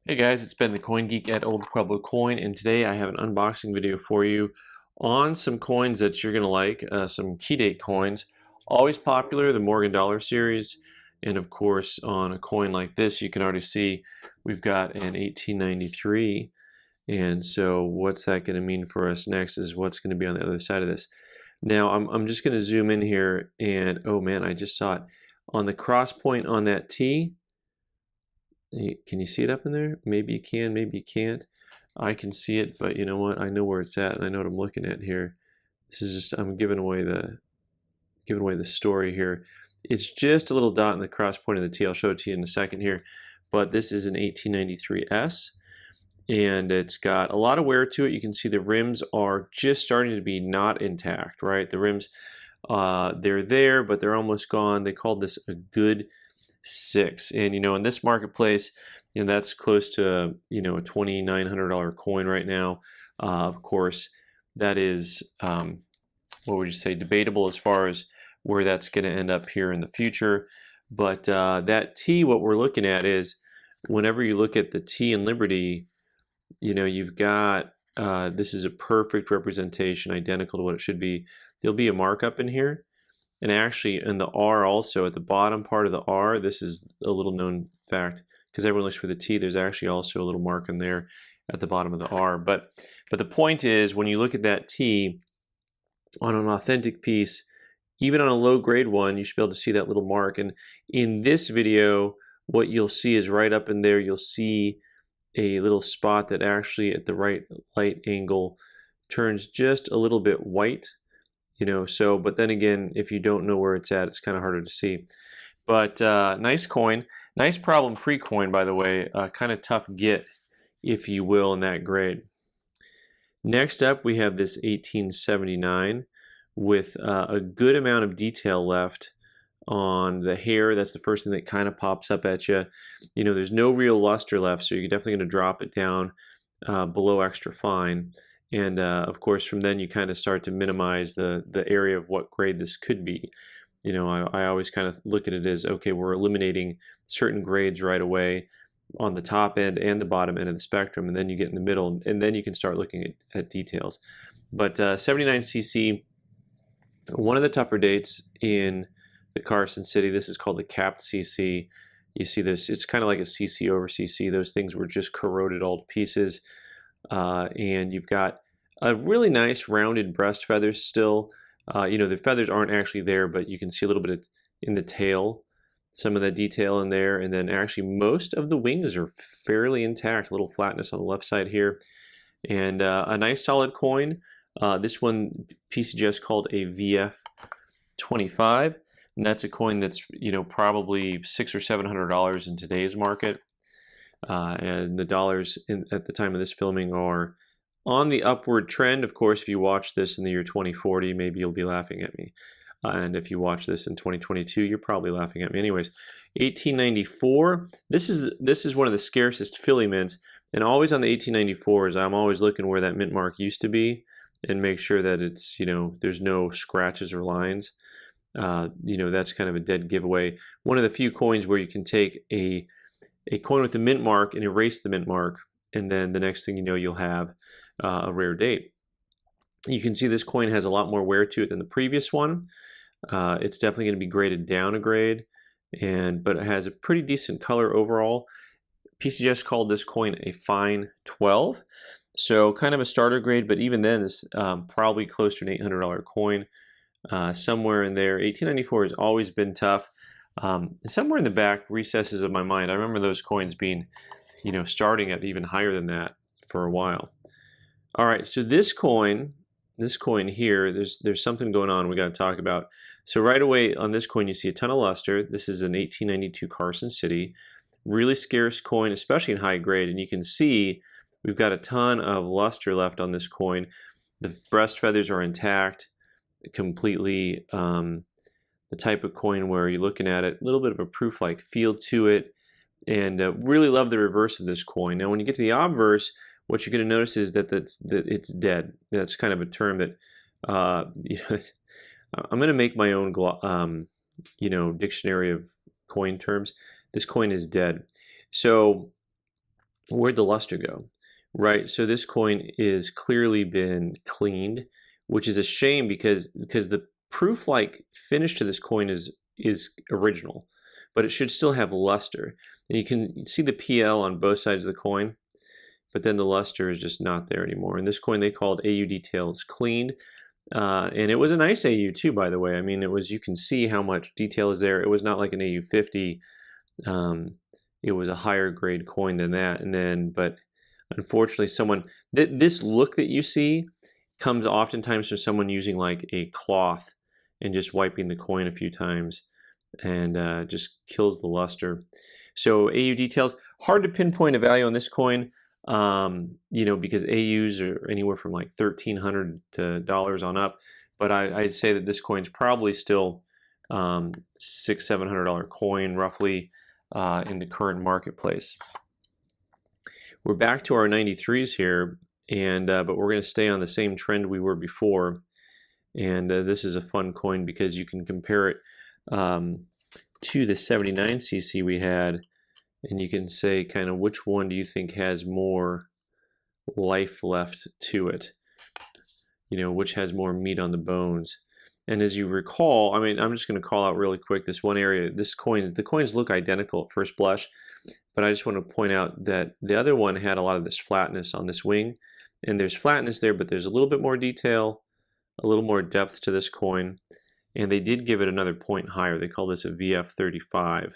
Hey guys, it's Ben the Coin Geek at Old Pueblo Coin, and today I have an unboxing video for you on some coins that you're going to like, some key date coins. Always popular, the Morgan Dollar series, and of course on a coin like this you can already see we've got an 1893, and so what's that going to mean for us next is what's going to be on the other side of this. Now I'm just going to zoom in here, and oh man, I just saw it. On the cross point on that T, can you see it up in there? Maybe you can, maybe you can't. I can see it, but you know what? I know where it's at, and I know what I'm looking at here. This is just, I'm giving away the story here. It's just a little dot in the cross point of the T. I'll show it to you in a second here. But this is an 1893S, and it's got a lot of wear to it. You can see the rims are just starting to be not intact, right? The rims, they're there, but they're almost gone. They called this a good 6, and in this marketplace, that's close to a $2,900 coin right now. Of course, that is what would you say, debatable as far as where that's going to end up here in the future. But that T, what we're looking at is, whenever you look at the T in Liberty, you've got this is a perfect representation, identical to what it should be. There'll be a markup in here. And actually, in the R also, at the bottom part of the R, this is a little known fact, because everyone looks for the T, there's actually also a little mark in there at the bottom of the R. But the point is, when you look at that T on an authentic piece, even on a low grade one, you should be able to see that little mark. And in this video, what you'll see is right up in there, you'll see a little spot that actually at the right light angle turns just a little bit white. But then again, if you don't know where it's at, it's kind of harder to see. But nice coin, nice problem-free coin, by the way. Kind of tough get, if you will, in that grade. Next up, we have this 1879 with a good amount of detail left on the hair. That's the first thing that kind of pops up at you. There's no real luster left, so you're definitely going to drop it down below extra fine. And of course, from then you kind of start to minimize the area of what grade this could be. I always kind of look at it as, okay, we're eliminating certain grades right away on the top end and the bottom end of the spectrum, and then you get in the middle, and then you can start looking at details. But 79cc, one of the tougher dates in the Carson City. This is called the capped CC. You see this, it's kind of like a CC over CC. Those things were just corroded all to pieces. And you've got a really nice rounded breast feathers still. The feathers aren't actually there, but you can see a little bit in the tail, some of that detail in there. And then actually most of the wings are fairly intact, a little flatness on the left side here. And a nice solid coin. This one PCGS called a VF25. And that's a coin that's probably $600 or $700 in today's market. And the dollars at the time of this filming are on the upward trend. Of course, if you watch this in the year 2040, maybe you'll be laughing at me. And if you watch this in 2022, you're probably laughing at me. Anyways, 1894. This is one of the scarcest Philly mints. And always on the 1894s, I'm always looking where that mint mark used to be and make sure that it's, there's no scratches or lines. That's kind of a dead giveaway. One of the few coins where you can take a coin with the mint mark and erase the mint mark, and then the next thing you know, you'll have a rare date. You can see this coin has a lot more wear to it than the previous one. It's definitely going to be graded down a grade, but it has a pretty decent color overall. PCGS called this coin a fine 12, so kind of a starter grade, but even then it's probably close to an $800 coin, somewhere in there. 1894 has always been tough. Somewhere in the back recesses of my mind, I remember those coins being, starting at even higher than that for a while. All right, so this coin here, there's something going on we got to talk about. So right away on this coin, you see a ton of luster. This is an 1892 Carson City, really scarce coin, especially in high grade, and you can see we've got a ton of luster left on this coin. The breast feathers are intact completely. The type of coin where you're looking at it, a little bit of a proof-like feel to it, and really love the reverse of this coin. Now, when you get to the obverse, what you're going to notice is that it's dead. That's kind of a term that I'm going to make my own dictionary of coin terms. This coin is dead. So where'd the luster go? Right, so this coin is clearly been cleaned, which is a shame because the proof-like finish to this coin is original, but it should still have luster. And you can see the PL on both sides of the coin, but then the luster is just not there anymore. And this coin they called AU details cleaned, and it was a nice AU too, by the way. I mean, it was, you can see how much detail is there. It was not like an AU 50. It was a higher grade coin than that, and then but unfortunately, this look that you see comes oftentimes from someone using like a cloth and just wiping the coin a few times, and just kills the luster. So AU details, hard to pinpoint a value on this coin, you know, because AUs are anywhere from like $1,300 to dollars on up. But I'd say that this coin's probably still $600-700 coin roughly in the current marketplace. We're back to our 93s here, and but we're going to stay on the same trend we were before. And this is a fun coin because you can compare it to the 79cc we had, and you can say kind of which one do you think has more life left to it, you know, which has more meat on the bones. And as you recall, I mean, I'm just going to call out really quick this one area. This coin, the coins look identical at first blush, but I just want to point out that the other one had a lot of this flatness on this wing, and there's flatness there, but there's a little bit more detail, a little more depth to this coin, and they did give it another point higher. They call this a VF35,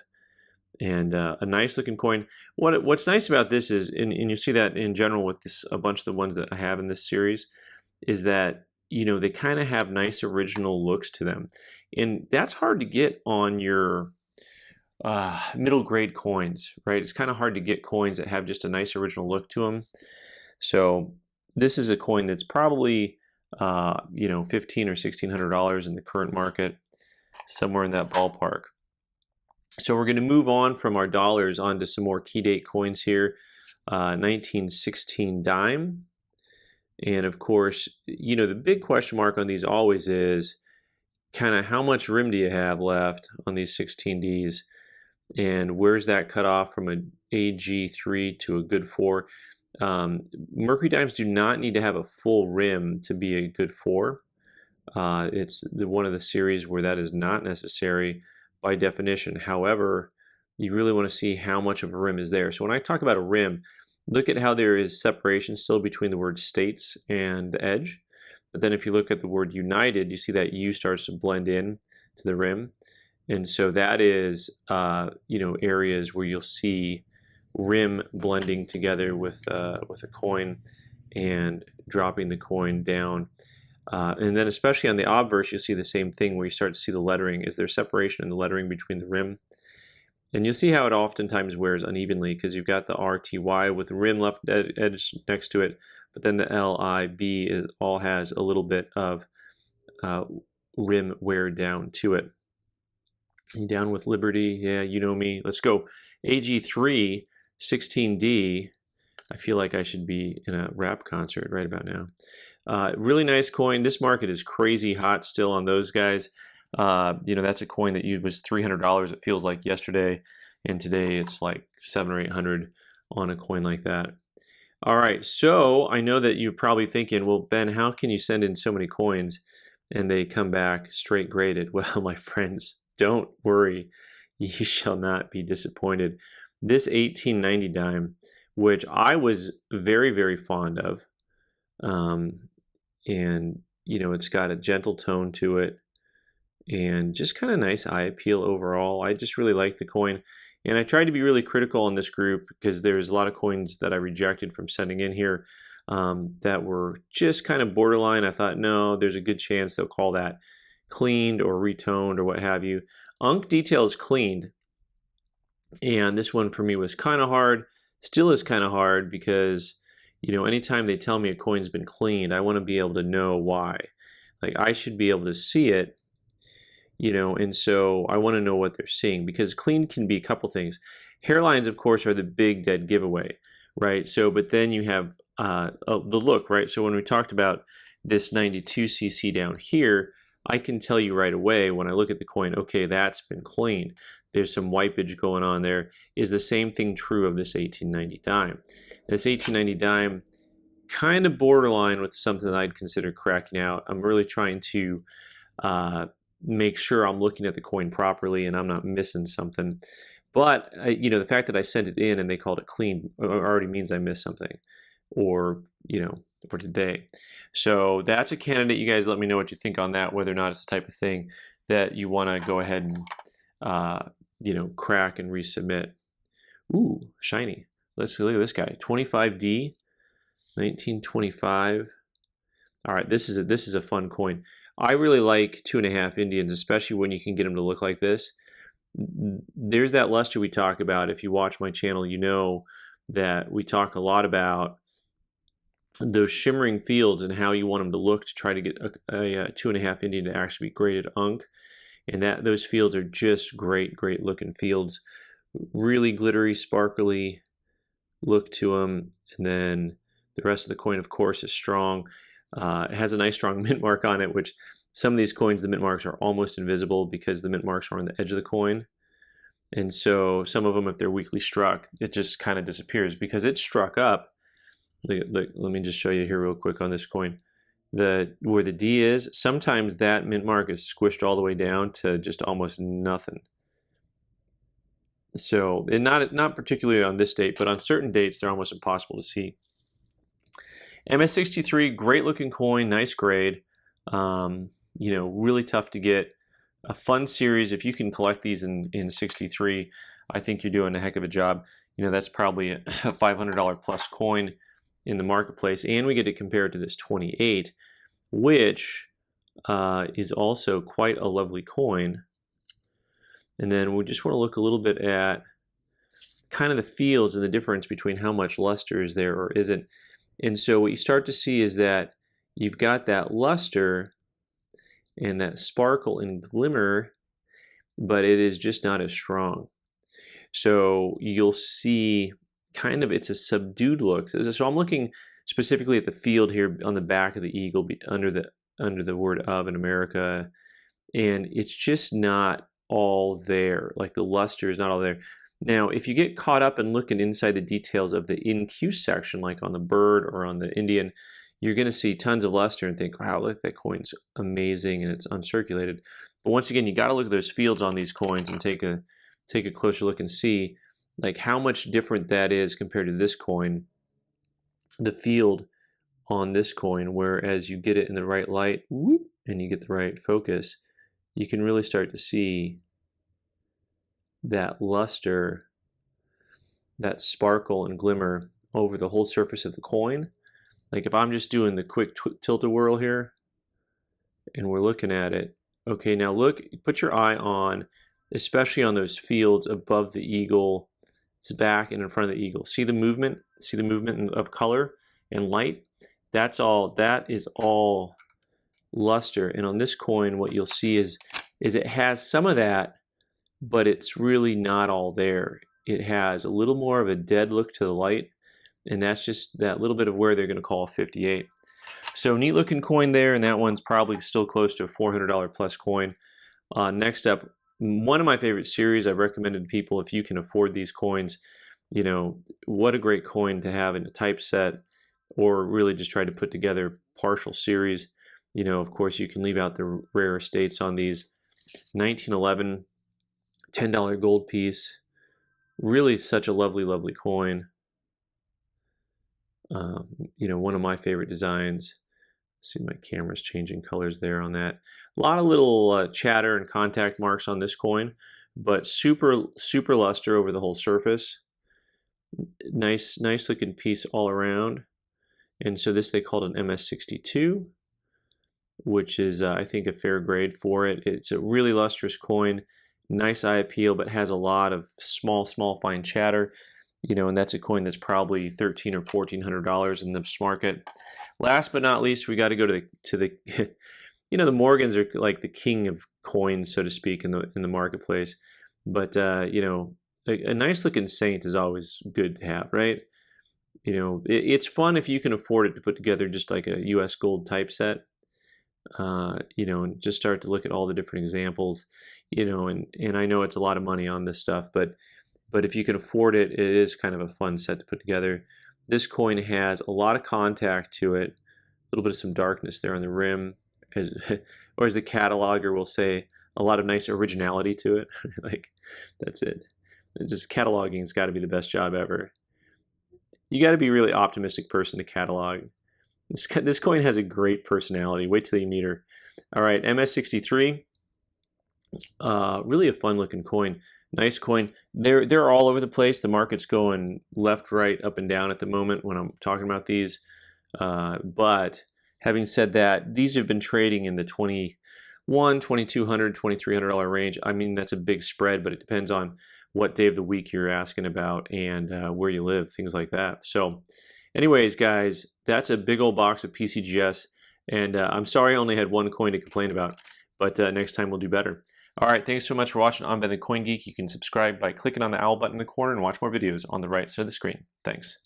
and a nice looking coin. What's nice about this is, and you see that in general with this, a bunch of the ones that I have in this series, is that, you know, they kind of have nice original looks to them, and that's hard to get on your middle grade coins, right? It's kind of hard to get coins that have just a nice original look to them. So this is a coin that's probably you know, $1,500 or $1,600 in the current market, somewhere in that ballpark. So we're going to move on from our dollars onto some more key date coins here. 1916 dime. And of course, you know, the big question mark on these always is kind of how much rim do you have left on these 16Ds, and where's that cut off from an AG3 to a good 4. Mercury dimes do not need to have a full rim to be a good 4. It's one of the series where that is not necessary by definition. However, you really want to see how much of a rim is there. So when I talk about a rim, look at how there is separation still between the word states and the edge. But then if you look at the word united, you see that U starts to blend in to the rim. And so that is, you know, areas where you'll see rim blending together with a coin and dropping the coin down. And then especially on the obverse, you'll see the same thing where you start to see the lettering. Is there separation in the lettering between the rim? And you'll see how it oftentimes wears unevenly because you've got the RTY with the rim left edge next to it, but then the LIB all has a little bit of rim wear down to it. Down with Liberty, yeah, you know me. Let's go. AG3 16D. I feel like I should be in a rap concert right about now. Really nice coin. This market is crazy hot still on those guys. You know, that's a coin that was $300, it feels like yesterday, and today it's like $700 or $800 on a coin like that. All right, so I know that you're probably thinking, well, Ben, how can you send in so many coins and they come back straight graded? Well, my friends, don't worry, you shall not be disappointed. This 1890 dime, which I was very, very fond of, and you know, it's got a gentle tone to it and just kind of nice eye appeal overall. I just really like the coin, and I tried to be really critical in this group because there's a lot of coins that I rejected from sending in here that were just kind of borderline. I thought, no, there's a good chance they'll call that cleaned or retoned or what have you. Unk detail is cleaned, and this one for me was kind of hard, still is kind of hard, because you know, anytime they tell me a coin's been cleaned, I want to be able to know why. Like, I should be able to see it, you know, and so I want to know what they're seeing, because clean can be a couple things. Hairlines, of course, are the big dead giveaway, right? So, but then you have the look, right? So when we talked about this 92cc down here, I can tell you right away when I look at the coin, okay, that's been cleaned. there's some wipeage going on there. Is the same thing true of this 1890 dime? This 1890 dime, kind of borderline with something that I'd consider cracking out. I'm really trying to make sure I'm looking at the coin properly and I'm not missing something. But the fact that I sent it in and they called it clean already means I missed something, or or did they? So that's a candidate. You guys let me know what you think on that, whether or not it's the type of thing that you want to go ahead and crack and resubmit. Ooh, shiny. Let's look at this guy. 25D, 1925. All right, this is a fun coin. I really like 2.5 Indians, especially when you can get them to look like this. There's that luster we talk about. If you watch my channel, you know that we talk a lot about those shimmering fields and how you want them to look to try to get a 2.5 Indian to actually be graded unk. And those fields are just great looking fields. Really glittery, sparkly look to them. And then the rest of the coin, of course, is strong. It has a nice strong mint mark on it, which some of these coins, the mint marks are almost invisible because the mint marks are on the edge of the coin. And so some of them, if they're weakly struck, it just kind of disappears because it's struck up. Look, let me just show you here real quick on this coin. Where the D is, sometimes that mint mark is squished all the way down to just almost nothing. So, and not particularly on this date, but on certain dates, they're almost impossible to see. MS63, great looking coin, nice grade. Really tough to get. A fun series. If you can collect these in 63, I think you're doing a heck of a job. That's probably a $500 plus coin in the marketplace, and we get to compare it to this 28, which is also quite a lovely coin. And then we just want to look a little bit at kind of the fields and the difference between how much luster is there or isn't. And so what you start to see is that you've got that luster and that sparkle and glimmer, but it is just not as strong. So you'll see kind of, it's a subdued look. So I'm looking specifically at the field here on the back of the eagle under the word of in America, and it's just not all there. Like the luster is not all there. Now, if you get caught up in looking inside the details of the in-Q section, like on the bird or on the Indian, you're going to see tons of luster and think, wow, look, that coin's amazing and it's uncirculated. But once again, you got to look at those fields on these coins and take a closer look and see like how much different that is compared to this coin, the field on this coin, whereas you get it in the right light, whoop, and you get the right focus, you can really start to see that luster, that sparkle and glimmer over the whole surface of the coin. Like if I'm just doing the quick tilt-a-whirl here and we're looking at it, okay, now look, put your eye on, especially on those fields above the eagle's back and in front of the eagle. See the movement? See the movement of color and light? That is all luster. And on this coin, what you'll see is it has some of that, but it's really not all there. It has a little more of a dead look to the light, and that's just that little bit of where they're going to call 58. So neat looking coin there, and that one's probably still close to a $400 plus coin. Next up, one of my favorite series I've recommended to people, if you can afford these coins, what a great coin to have in a typeset, or really just try to put together partial series. Of course, you can leave out the rare estates on these. 1911, $10 gold piece. Really such a lovely, lovely coin. One of my favorite designs. See, my camera's changing colors there on that. A lot of little chatter and contact marks on this coin, but super luster over the whole surface. Nice looking piece all around. And so this they called an MS62, which is I think a fair grade for it. It's a really lustrous coin, nice eye appeal, but has a lot of small fine chatter. And that's a coin that's probably $1,300 or $1,400 in this market. Last but not least, we got to go to the the Morgans are like the king of coins, so to speak, in the marketplace. But a nice looking saint is always good to have, right? It's fun if you can afford it to put together just like a U.S. gold typeset. you know, and just start to look at all the different examples, you know, and I know it's a lot of money on this stuff, but if you can afford it, it is kind of a fun set to put together. This coin has a lot of contact to it, a little bit of some darkness there on the rim, as, or as the cataloger will say, a lot of nice originality to it. Like, that's it. Just cataloging has got to be the best job ever. You got to be a really optimistic person to catalog. This coin has a great personality. Wait till you meet her. All right, MS63, really a fun looking coin. Nice coin. They're all over the place. The market's going left, right, up and down at the moment when I'm talking about these. But having said that, these have been trading in the $2,100, $2,200, $2,300 range. I mean, that's a big spread, but it depends on what day of the week you're asking about and where you live, things like that. So anyways, guys, that's a big old box of PCGS. And I'm sorry I only had one coin to complain about, but next time we'll do better. All right, thanks so much for watching. I'm Ben the Coin Geek. You can subscribe by clicking on the owl button in the corner and watch more videos on the right side of the screen. Thanks.